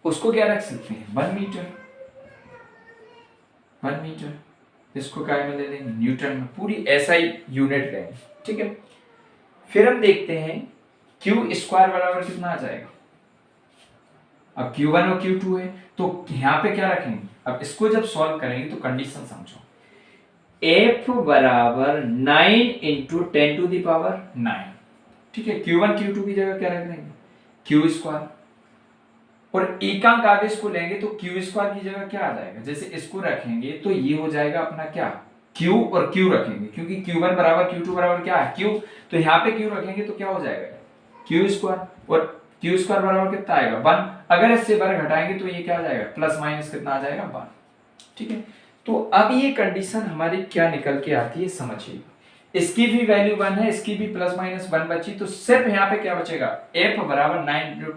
उसको क्या रख सकते हैं? 1 मीटर। 1 मीटर, इसको काय में ले लेंगे? न्यूटन में। पूरी SI यूनिट लेंगे। ठीक है, फिर हम देखते हैं Q स्क्वायर बराबर कितना आ जाएगा? अब Q1 और Q2 है तो यहां पे क्या रखेंगे? अब इसको जब सॉल्व करेंगे तो कंडीशन समझो। F बराबर 9 × 10⁹ ठीक है, Q1 Q2 की जगह क्या रख देंगे? Q square. और एकांक आवेश को लेंगे तो Q स्क्वायर की जगह क्या आ जाएगा? जैसे इसको रखेंगे तो ये हो जाएगा अपना क्या? Q और Q रखेंगे, क्योंकि Q1 बराबर Q2 बराबर क्या है? Q। तो यहाँ पे Q रखेंगे तो क्या हो जाएगा? Q square. और Q स्क्वायर बराबर कितना आएगा? 1। अगर इससे वर्ग घटाएंगे तो ये क्या आ जाएगा? प्लस माइनस कितना आ जाएगा? 1। ठीक है, तो अब ये कंडीशन हमारी क्या निकल के आती है समझिए। इसकी भी वैल्यू 1 है, इसकी भी प्लस माइनस 1 बची, तो सिर्फ यहाँ पे क्या बचेगा? F बराबर 9 ×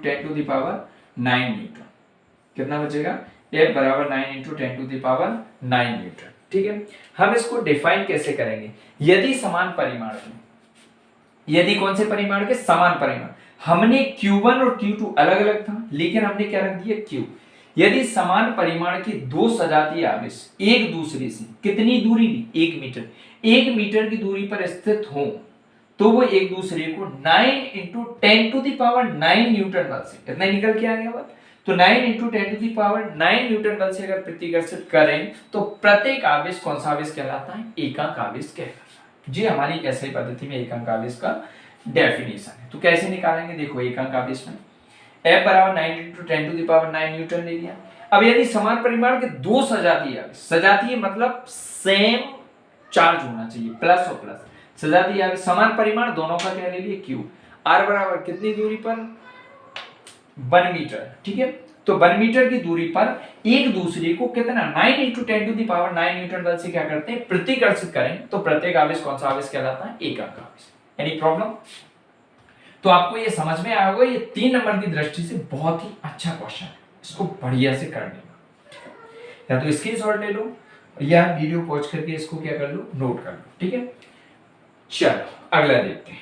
10⁹ न्यूटन। कितना बचेगा? F बराबर 9 × 10⁹ न्यूटन। ठीक है, हम इसको डिफाइन कैसे करेंगे? यदि समान परिमाण के, यदि कौन से परिमाण के? समान परिमाण। हमने Q1 और Q2 अलग अलग था, लेकिन हमने क्या रख दिया? Q। यदि समान परिमाण के दो सजातीय आवेश एक दूसरे से कितनी दूरी ली? 1 मीटर। 1 मीटर की दूरी पर स्थित हो तो वो एक दूसरे को 9 × 10⁹ न्यूटन बल से, इतना निकल के आ गया बात। तो 9 × 10⁹ न्यूटन बल से अगर प्रतिकर्षित करें तो प्रत्येक आवेश कौन सा आवेश कहलाता है? एकांक आवेश कहलाता है। जी हमारी ऐसी पद्धति में एकांक आवेश का डेफिनेशन है। तो कैसे निकालेंगे? देखो, एकांक आवेश में F बराबर 9 × 10⁹ न्यूटन ले लिया। अब यदि समान परिमाण के दो सजातीय आवेश, सजातीय मतलब सेम चार्ज होना चाहिए, प्लस और प्लस। सजाती है समान परिमाण दोनों का क्या ले लिए क्यू। आर बराबर कितनी दूरी पर 1 मीटर, ठीक है। तो 1 मीटर की दूरी पर एक दूसरे को कितना 9 × 10⁹ न्यूटन बल से क्या करते हैं प्रतिकर्षित करें, तो प्रत्येक आवेश कौन सा आवेश कहलाता है, एकांक आवेश। Any problem? तो आपको ये समझ में आया होगा, ये 3 नंबर की दृष्टि से बहुत ही अच्छा क्वेश्चन है, इसको बढ़िया से कर लेना। या तो स्क्रीनशॉट ले लो या वीडियो पॉज करके इसको क्या कर लो, नोट कर लो, ठीक है। चलो अगला देखते हैं।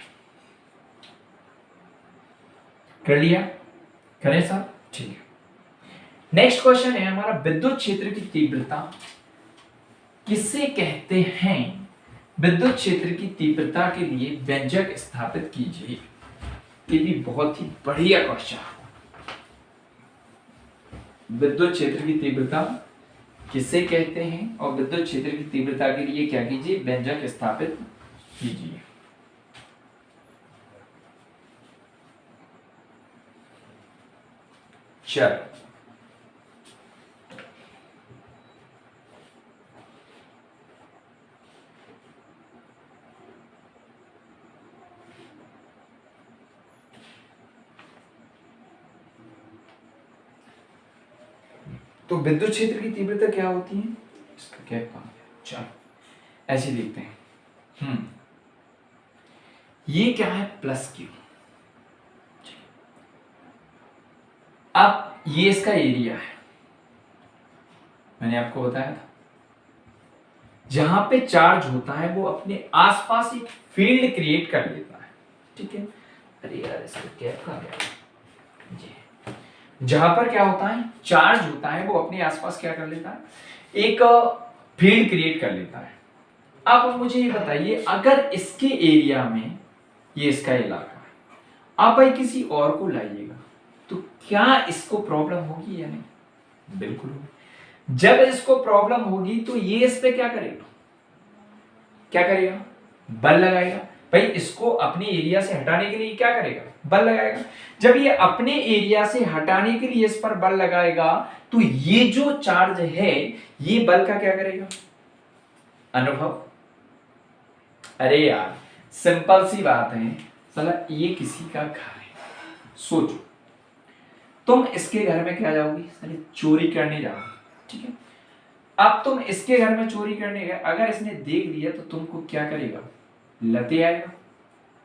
कर लिया? करें साहब? ठीक है। नेक्स्ट क्वेश्चन है हमारा, विद्युत क्षेत्र की तीव्रता किसे कहते हैं? विद्युत क्षेत्र की तीव्रता के लिए व्यंजक स्थापित कीजिए। ये भी बहुत ही बढ़िया क्वेश्चन है। विद्युत क्षेत्र की तीव्रता किसे कहते हैं और विद्युत क्षेत्र की तीव्रता के लिए क्या कीजिए, व्यंजक स्थापित कीजिए। चलो तो विद्युत क्षेत्र की तीव्रता क्या होती है, इसका क्या काम है, चलो ऐसे लिखते हैं। ये क्या है, प्लस क्यू। अब ये इसका एरिया है, मैंने आपको बताया था। जहां पे चार्ज होता है वो अपने आसपास एक फील्ड क्रिएट कर लेता है, ठीक है। अरे यार इसका क्या कहा गया जी। जहां पर क्या होता है, चार्ज होता है, वो अपने आसपास क्या कर लेता है, एक फील्ड क्रिएट कर लेता है। अब मुझे ये बताइए, अगर इसके एरिया में ये इसका इलाका है, आप भाई किसी और को लाइएगा तो क्या इसको प्रॉब्लम होगी या नहीं? बिल्कुल होगी। जब इसको प्रॉब्लम होगी तो ये इस पे क्या करेगा, क्या करेगा, बल लगाएगा। भाई इसको अपने एरिया से हटाने के लिए क्या करेगा, बल लगाएगा। जब ये अपने एरिया से हटाने के लिए इस पर बल लगाएगा तो ये जो चार्ज है ये बल का क्या करेगा, अनुभव। अरे यार सिंपल सी बात है, साला ये किसी का घर है। सोचो तुम इसके घर में क्या जाओगी, साले चोरी करने जाओगे, ठीक है। अब तुम इसके घर में चोरी करने गए, अगर इसने देख लिया तो तुमको क्या करेगा, लते आएगा,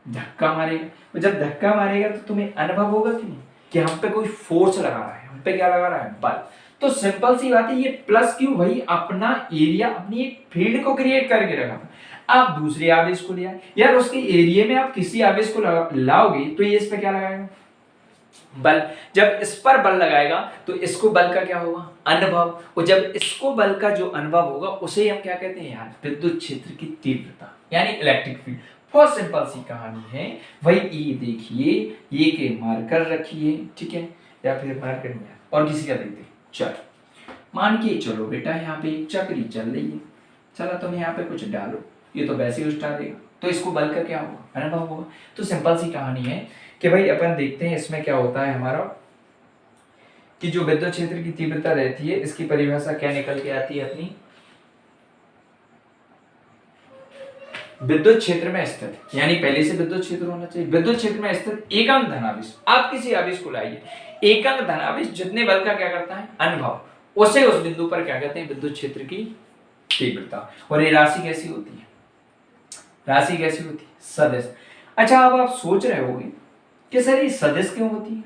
धक्का मारेगा। और जब धक्का मारेगा तो तुम्हें अनुभव होगा कि नहीं, कि हम पे कोई फोर्स लगा रहा है, हम पे क्या लगा रहा है, बल। तो सिंपल सी बात है, ये प्लस क्यू भाई अपना एरिया, अपनी एक फील्ड को क्रिएट करके रखा था। आप दूसरे आवेश को लिया यार, उसके एरिया में आप किसी आवेश को लाओगे तो ये इस पे क्या लगाएगा, बल। जब इस पर बल लगाएगा तो इसको बल का क्या होगा, अनुभव। और जब इसको बल का जो अनुभव होगा उसे हम क्या कहते हैं यार, विद्युत क्षेत्र की तीव्रता, यानी इलेक्ट्रिक फील्ड। बहुत सिंपल सी कहानी है भाई। ये देखिए, ये के मार्कर रखिए, ठीक है, या फिर मार्कर नहीं और किसी का देखते। चलो मान के चलो बेटा, यहाँ पे एक चक्री चल रही है, चलो तुम यहाँ पे कुछ डालो, ये तो वैसे ही उल्टा देगा, तो इसको बल का क्या होगा, अनुभव होगा। तो सिंपल सी कहानी है कि भाई अपन देखते हैं इसमें क्या होता है हमारा, कि जो विद्युत क्षेत्र की तीव्रता रहती है इसकी परिभाषा क्या निकल के आती है अपनी, विद्युत क्षेत्र में स्थित, यानी पहले से विद्युत क्षेत्र होना चाहिए। विद्युत क्षेत्र में स्थित एकांक धनावेश, आप किसी आवेश को लाइए, एकांक धनावेश जितने बल का क्या करता है, अनुभव, उसे उस बिंदु पर क्या कहते हैं, विद्युत क्षेत्र की तीव्रता। और ये राशि कैसी होती है, राशि कैसी होती है, सदिश। अच्छा अब आप सोच रहे होंगे कि सर ये सदिश क्यों होती है,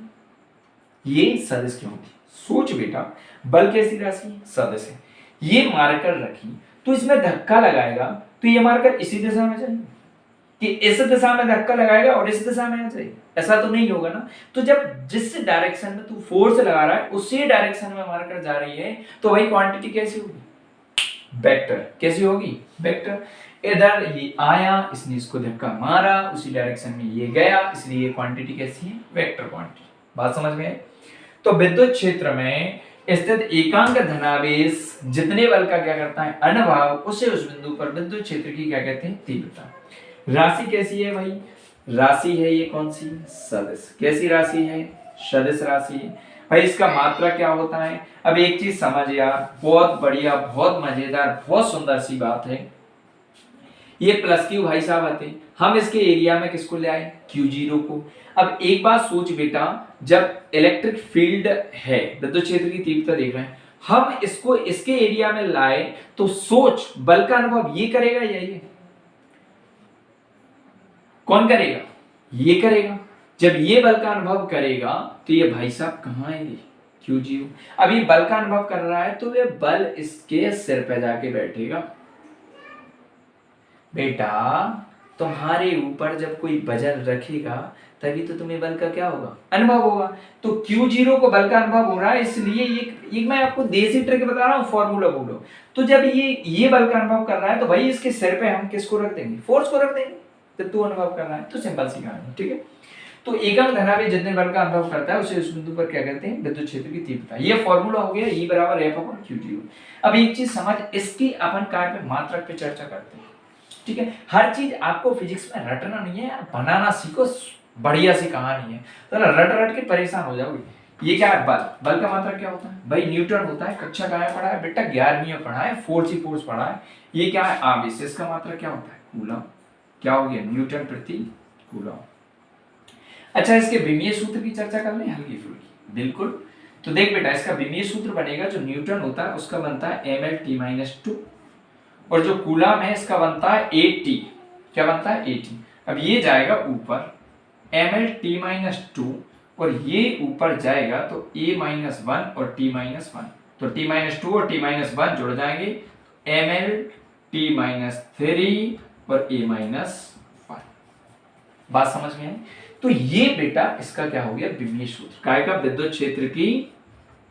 ये सदिश क्यों होती है। सोच बेटा, बल कैसी राशि है, सदिश है। ये मार्कर रखी तो इसमें धक्का लगाएगा तो ये मार्कर इसी दिशा में जाएगा, कि इस दिशा में धक्का लगाएगा और इस दिशा में आ जाएगा, ऐसा तो नहीं होगा ना। तो जब जिस डायरेक्शन में तू फोर्स लगा रहा है उसी डायरेक्शन में मार्कर जा रही है, तो वही क्वांटिटी कैसी होगी, वेक्टर। कैसी होगी, वेक्टर। इधर ये आया, इसने इसको धक्का मारा, उसी डायरेक्शन में ये गया, इसलिए ये क्वांटिटी कैसी है, वेक्टर क्वांटिटी। बात समझ में आई। तो विद्युत क्षेत्र में स्थित एकांक धनावेश जितने बल का क्या करता है, अनुभव, उसे उस बिंदु पर विद्युत क्षेत्र की क्या कहते हैं, तीव्रता। राशि कैसी है भाई, राशि है ये कौन सी, सदिश। कैसी राशि है, सदिश राशि है भाई। इसका मात्रा क्या होता है, अब एक चीज समझ यार, बहुत बढ़िया, बहुत मजेदार, बहुत सुंदर सी बात है। ये प्लस क्यू भाई साहब आते हैं, हम इसके एरिया में किसको ले आए, Q0 को। अब एक बात सोच बेटा, जब इलेक्ट्रिक फील्ड है, विद्युत क्षेत्र की तीव्रता देख रहे हैं, हम इसको इसके एरिया में लाए तो सोच बल का अनुभव ये करेगा या ये, कौन करेगा, ये करेगा। जब ये बल का अनुभव करेगा तो ये भाई साहब कहां आएंगे, Q0। अब ये बल का अनुभव कर रहा है तो ये बल इसके सिर पे जाके बैठेगा। बेटा तुम्हारे ऊपर जब कोई वजन रखेगा तभी तो तुम्हें बल का क्या होगा, अनुभव होगा। तो Q0 को बल का अनुभव हो रहा है, इसलिए ये मैं आपको देसी ट्रिक बता रहा हूं, फॉर्मूला बोलो। तो जब ये बल का अनुभव कर रहा है तो भाई इसके सिर पे हम किसको रख देंगे, फोर्स को रख देंगे, जब तू अनुभव कर रहा है। तो सिंपल सी कहानी, ठीक है। तो एकम धनावेश जितने बल का अनुभव करता है उसे उस बिंदु पर क्या कहते हैं, विद्युत क्षेत्र की तीव्रता। ये फॉर्मूला हो गया E बराबर F/Q0। अब एक चीज समझ, इसकी अपन कार्य पे मात्रक पे चर्चा करते हैं, ठीक है। हर चीज आपको फिजिक्स में रटना नहीं है यार, बनाना सीखो, बढ़िया सी कहानी है। तो रट रट के परेशान हो जाओगे। ये क्या है, बल का मात्रक क्या होता है भाई, न्यूटन होता है। कक्षा का पढ़ा है बेटा, 11वीं में पढ़ा है, फोर्स ही फोर्स पढ़ा है। ये क्या है, आवेश, इसका मात्रक क्या होता है, कूलम। क्या हो गया, न्यूटन प्रति कूलम। अच्छा, इसके विमीय सूत्र की चर्चा कर लें, हल्की फुल्की, बिल्कुल। तो देख बेटा, इसका विमीय सूत्र बनेगा, जो न्यूटन होता है उसका बनता है mL/t-2, और जो कूलम है इसका बनता है AT। क्या बनता है, AT। अब ये जाएगा ऊपर mL/t-2, और ये ऊपर जाएगा तो A-1 और T-1, तो T-2 और T-1 जुड़ जाएंगे, mL/t-3 और A-1। बात समझ में आई। तो ये बेटा इसका क्या हो गया, विमीय सूत्र, काय का, विद्युत क्षेत्र की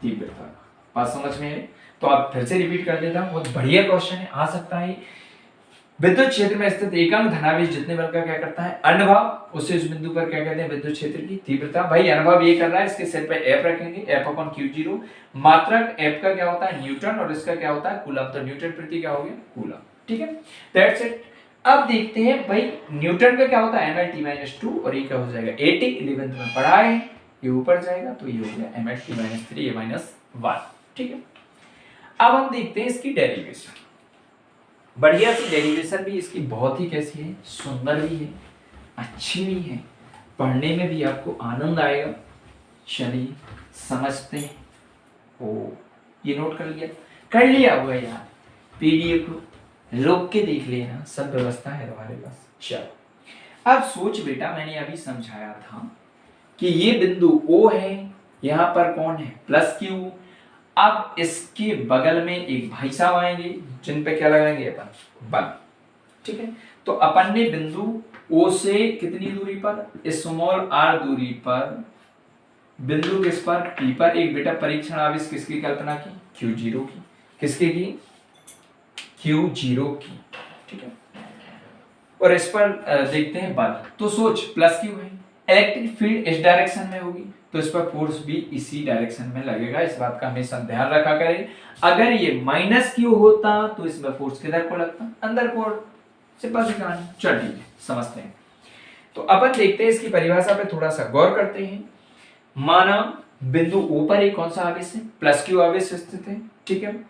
तीव्रता। बात समझ में है। तो आप फिर से रिपीट कर देता हूं, बहुत बढ़िया क्वेश्चन है, आ सकता है। विद्युत क्षेत्र में स्थित एकम धनावेश जितने बल का क्या करता है, अनुभव, उसे उस बिंदु पर क्या कहते हैं, विद्युत क्षेत्र की तीव्रता। भाई अनुभव ये कर रहा है, इसके सिर पे F रखेंगे, F/Q0। मात्रक F का क्या होता है, न्यूटन, और इसका क्या होता है, कूलम। तो न्यूटन प्रति क्या हो गया, कूलम, ठीक है। That's it. अब देखते हैं भाई न्यूटन का क्या होता है, mL/t-2, और ये क्या हो जाएगा, AT। 11th में पढ़ा है, ये ऊपर जाएगा तो ये हो गया mL/t-3 A-1, ठीक है। अब हम देखते हैं इसकी डेरिवेशन। बढ़िया सी डेरिवेशन भी इसकी बहुत ही कैसी है, सुंदर भी है, अच्छी भी है, पढ़ने में भी आपको आनंद आएगा। चलिए समझते हैं। ओ, ये नोट कर लिया होगा यार, PDF को लोग के देख लेना, सब व्यवस्था है तुम्हारे पास। चलो अब सोच बेटा, मैंने अभी समझाया था कि ये बिंदु O है, यहां पर कौन है, +Q। अब इसके बगल में एक भाई साहब आएंगे, जिन पे क्या लगाएंगे अपन, बल, ठीक है। तो अपन ने बिंदु O से कितनी दूरी पर, स्मॉल r दूरी पर, बिंदु किस पर, P पर एक बेटा परीक्षण आवेश किसकी कल्पना की, Q0 की। किसके की, Q0 की, ठीक है। और इस पर देखते हैं बल। तो सोच +Q है, इलेक्ट्रिक फील्ड इस डायरेक्शन में होगी तो इस पर फोर्स भी इसी डायरेक्शन में लगेगा। इस बात का हमेशा ध्यान रखा करें। अगर ये -Q होता तो इसमें फोर्स किधर को लगता, अंदर को। सिंपल सी कहानी। चल ठीक है, समझते हैं। तो अपन देखते हैं इसकी परिभाषा पे थोड़ा सा गौर करते हैं। माना बिंदु O पर एक कौन सा आवेश है, +Q आवेश स्थित है, ठीक है।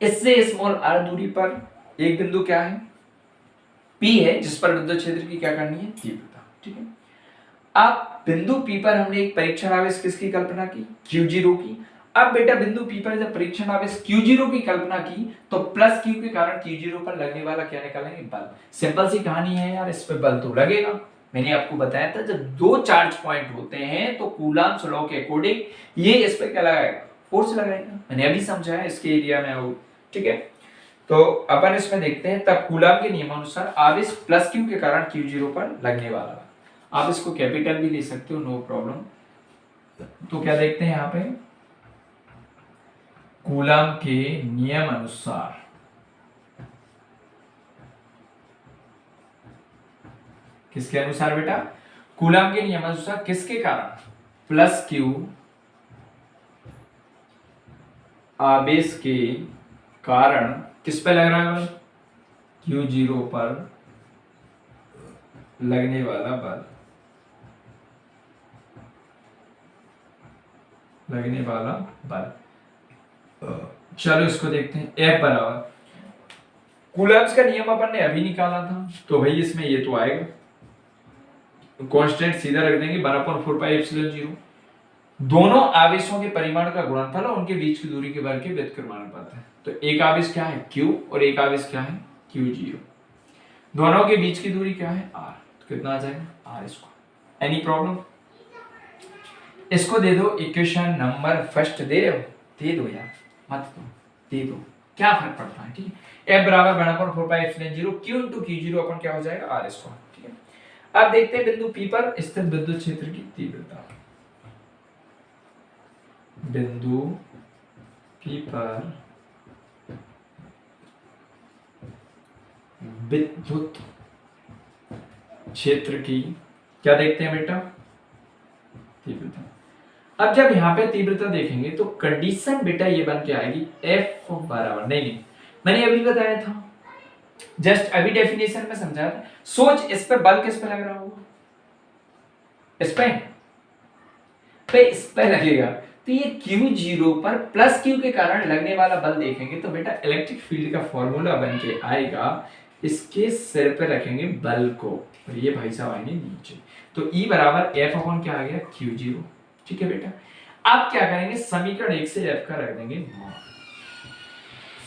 इससे स्मॉल r दूरी पर एक बिंदु क्या है, P है, जिस पर विद्युत क्षेत्र की क्या करनी है, तीव्रता, ठीक है। अब बिंदु P पर हमने एक परीक्षण आवेश किसकी कल्पना की, Q0 की। अब बेटा बिंदु P पर जब परीक्षण आवेश Q0 की कल्पना की तो +Q के कारण Q0 पर लगने वाला क्या निकालेंगे, बल। सिंपल सी कहानी है यार, इस पे बल तो लगेगा। मैंने आपको बताया था जब दो चार्ज पॉइंट होते हैं तो कूलम्ब्स लॉ के अकॉर्डिंग ये इस पे क्या लगाएगा, फोर्स लगाएगा। मैंने अभी समझाया, इसके एरिया में आओ, ठीक है। तो अपन इसमें देखते हैं, तब कूलम्ब के नियमानुसार आवेश +Q के कारण Q0 पर लगने वाला। आप इसको कैपिटल भी ले सकते हो, नो प्रॉब्लम। तो क्या देखते हैं यहाँ पे, कूलम्ब के नियम अनुसार किसके अनुसार बेटा, कूलम्ब के नियम अनुसार किसके कारण, +Q आवेश के कारण किस पे लग रहा है, Q0 पर लगने वाला बल, लगने वाला बल। चलो इसको देखते हैं। F बराबर कूलम्ब्स का नियम अपन ने अभी निकाला था, तो भाई इसमें ये तो आएगा, कांस्टेंट सीधा रख देंगे 1/4πε0। दोनों आवेशों के परिमाण का गुणनफल और उनके बीच की दूरी के वर्ग के व्युत्क्रमानुपात है। तो एक आवेश क्या है q और एक आवेश क्या है q0, दोनों के बीच की दूरी क्या है r, तो कितना आ जाएगा r²। Any problem? इसको दे दो इक्वेशन नंबर फर्स्ट, दे रहे हो दे दो यार, मत दो, दे दो, क्या फर्क पड़ता है, ठीक है। f बराबर 1/4πε0 q * q0 अपन क्या हो जाएगा r², ठीक है। अब देखते हैं बिंदु P पर स्थित विद्युत क्षेत्र की तीव्रता। बिंदु P पर विद्युत क्षेत्र की क्या देखते हैं बेटा, तीव्रता। अब जब यहाँ पे तीव्रता देखेंगे तो कंडीशन बेटा ये बन के आएगी F बराबर, नहीं मैंने अभी बताया था, जस्ट अभी डेफिनेशन में समझा था। सोच इस पे बल किस पे लग रहा होगा, इस पे लगेगा, तो ये Q0 पर प्लस Q के कारण लगने वाला बल देखेंगे तो बेटा इलेक्ट्रिक फील्ड का फॉर्मूला बन के आएगा, इसके सिर पे रखेंगे बल को और ये भाई साहब आएंगे नीचे, तो E बराबर F अपॉन क्या आ गया Q0, ठीक है बेटा। अब क्या करेंगे, समीकरण 1 से F का रख देंगे मान,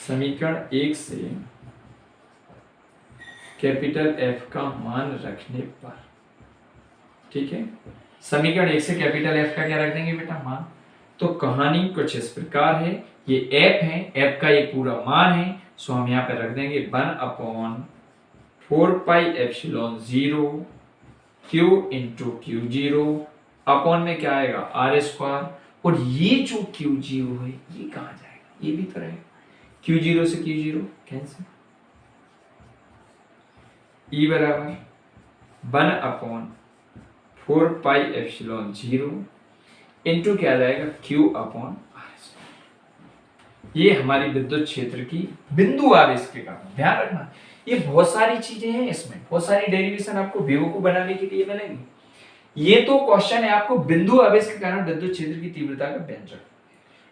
समीकरण 1 से कैपिटल F का मान रखने पर, ठीक है, समीकरण 1 से कैपिटल F का क्या रख देंगे बेटा मान। तो कहानी कुछ इस प्रकार है, ये F है, F का ये पूरा मान है, सो हम यहाँ पे रख देंगे 1/4πε0 Q * Q0 अपॉन में क्या आएगा r², और ये जो Q0 है ये कहाँ जाएगा, ये भी तो रहेगा, Q0 से Q0 कैंसिल, E बराबर 1/4πε0 इंटू क्या जाएगा Q/r²। ये हमारी विद्युत क्षेत्र की बिंदु आवेश के कारण, ध्यान रखना ये बहुत सारी चीजें हैं, इसमें बहुत सारी डेरिवेशन आपको बेवकूफ बनाने के लिए मिलेंगी। ये तो क्वेश्चन है आपको बिंदु आवेश के कारण विद्युत क्षेत्र की तीव्रता का व्यंजक।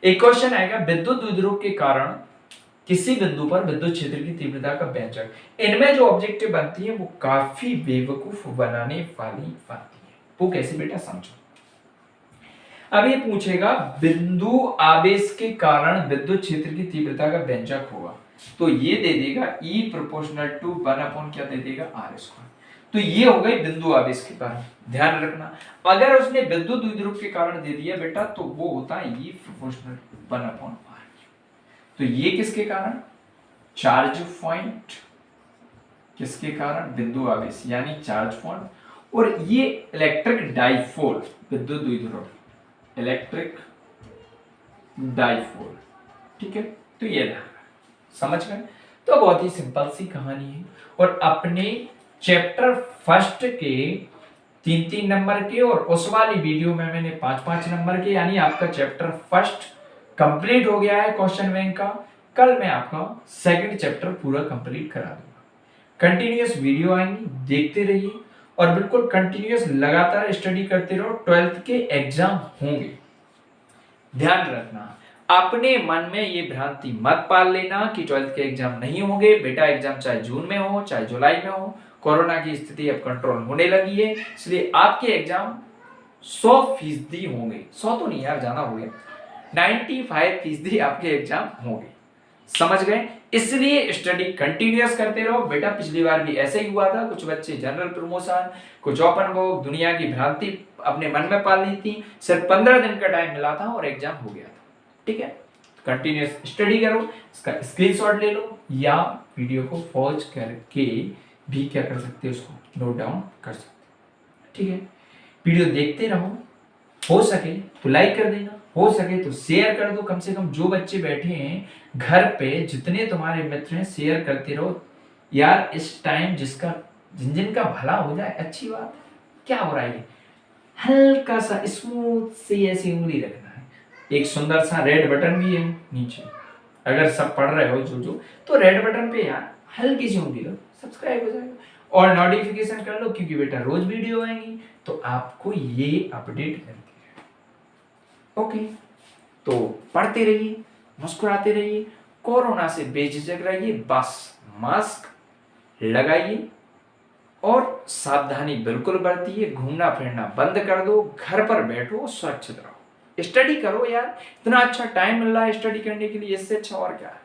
एक क्वेश्चन आएगा विद्युत द्विध्रुव के कारण किसी बिंदु पर विद्युत क्षेत्र की तीव्रता का व्यंजक। इनमें जो ऑब्जेक्टिव बनती है वो काफी बेवकूफ बनाने वाली बनती है, वो कैसे बेटा समझो। अब ये पूछेगा बिंदु आवेश के कारण विद्युत क्षेत्र की तीव्रता का व्यंजक होगा, तो ये दे देगा E = 1 क्या दे देगा r²। तो ये हो गई बिंदु आवेश के कारण, ध्यान रखना। अगर उसने विद्युत द्विध्रुव के कारण दे दिया बेटा तो वो होता है E = 1/r। तो ये किसके कारण, चार्ज पॉइंट, किसके कारण बिंदु आवेश यानी चार्ज पॉइंट, और ये इलेक्ट्रिक डाइपोल विद्युत द्विध्रुव, इलेक्ट्रिक डाइपोल, ठीक है। तो ये समझ गए, तो बहुत ही सिंपल सी कहानी है। और अपने चैप्टर फर्स्ट के 3-3 नंबर के और उस वाली वीडियो में मैंने 5-5 नंबर के, यानी आपका चैप्टर फर्स्ट कंप्लीट हो गया है क्वेश्चन बैंक का। कल मैं आपका सेकंड चैप्टर पूरा कंप्लीट करा दूंगा। कंटिन्यूअस वीडियो आएंगी, देखते रहिए और बिल्कुल कंटिन्यूअस लगातार स्टडी करते रहो। 12th के एग्जाम होंगे, ध्यान रखना। अपने मन में ये भ्रांति मत पाल लेना कि 12th के एग्जाम नहीं होंगे। बेटा एग्जाम चाहे जून में हो चाहे जुलाई में हो, कोरोना की स्थिति अब कंट्रोल होने लगी है, इसलिए आपके एग्जाम 100% होंगे। 100 तो नहीं यार, ज्यादा हो गया, 95% आपके एग्जाम होंगे, समझ गए। इसलिए स्टडी कंटिन्यूअस करते रहो बेटा। पिछली बार भी ऐसे ही हुआ था, कुछ बच्चे जनरल प्रमोशन, कुछ ओपन बुक, दुनिया की भ्रांति अपने मन में पाल ली थी। सिर्फ 15 दिन का टाइम मिला था और एग्जाम हो गया था, ठीक है। कंटिन्यूअस स्टडी करो, इसका स्क्रीनशॉट ले लो या वीडियो को पॉज करके भी क्या कर सकते हो, उसको नोट डाउन कर सकते हो, ठीक है। वीडियो देखते रहो, हो सके तो लाइक कर देना, हो सके तो शेयर कर दो। कम से कम जो बच्चे बैठे हैं घर पे, जितने तुम्हारे मित्र हैं, शेयर करते रहो यार। इस टाइम जिनका भला हो जाए अच्छी बात, क्या हो रहा है। हल्का सा स्मूथ से ऐसी उंगली रखना है। एक सुंदर सा रेड बटन भी है नीचे, अगर सब पढ़ रहे हो जो तो रेड बटन पे यार हल्की सी उंगली लो, सब्सक्राइब हो जाएगा। और नोटिफिकेशन कर लो, क्योंकि बेटा रोज वीडियो आएंगी तो आपको ये अपडेट मिलती है। ओके, तो पढ़ते रहिए, मुस्कुराते रहिए, कोरोना से बेझिझक रहिए, बस मास्क लगाइए और सावधानी बिल्कुल बरतिए, घूमना फिरना बंद कर दो, घर पर बैठो, सुरक्षित रहो, स्टडी करो यार, इतना अच्छा टाइम मिल रहा है स्टडी करने के लिए, इससे अच्छा और क्या है।